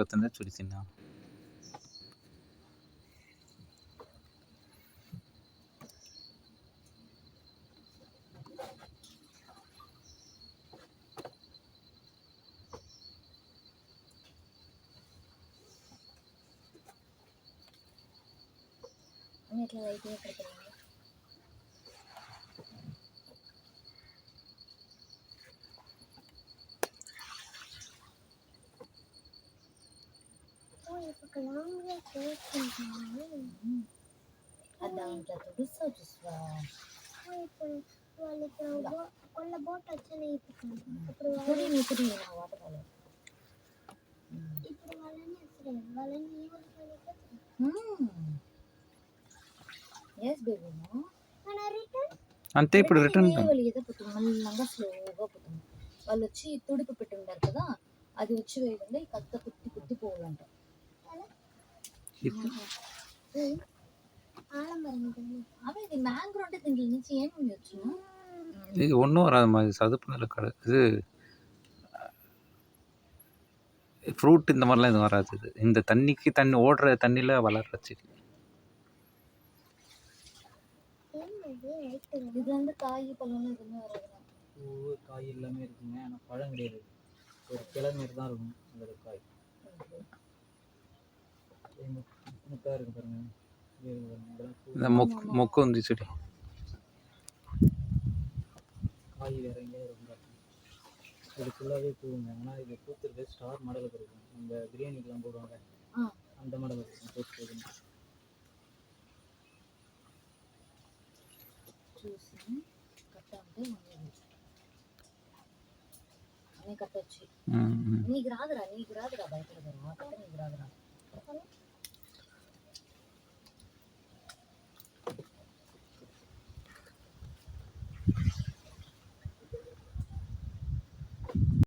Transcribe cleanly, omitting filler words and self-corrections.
వస్తుందా చూడు చిన్న. ఇట్లా లైట్గా పెట్టాలి. దాంట్లో తుడుస్తావు చూసా. వాళ్ళ బోట్ వచ్చాయి ఇప్పుడు వాటర్ కాలేదు. ఇప్పుడు వాళ్ళని అంతే ఇప్పుడు రిటర్న్ మెల్లగా స్లోగా పోతుంది. వాళ్ళు వచ్చి తుడిపు పెట్టి ఉంటారు కదా, అది వచ్చి వేయకుండా ఈ కత్త కుత్తి పోవాలంట. అవే ఇది మ్యాంగ్రో అంటే దీంట్లో నుంచి ఏమి వచ్చు? இது ஒன்றும் வராது மாதிரி சதுப்புநில இது ஃப்ரூட் இந்த மாதிரிலாம் எதுவும் வராது. இது இந்த தண்ணி ஓடுற தண்ணியில் வளர்ற செடி. இது வந்து காய் பழம் எதுவுமே வராது. பூ காய் எல்லாமே இருக்குங்க, ஆனால் பழம் கிடையாது. ஒரு கிளை மாரி தான் இருக்கும் அதோட காய். முக்காக இருக்கு பாருங்க. இந்த மொக்கு வந்து செடி காய் வேற எங்கேயும் இருக்கும். இது ஃபுல்லாகவே பூவுங்க, ஆனால் இது பூத்துருக்கு ஸ்டார் மாடலில் இருக்கும். நம்ம பிரியாணிக்கெலாம் போடுவாங்க அந்த மாடல் இருக்கும். பூத்துருக்கு చూసి కట్ట అంటే అని కట్టొచ్చు. నీకు రాదురా బయట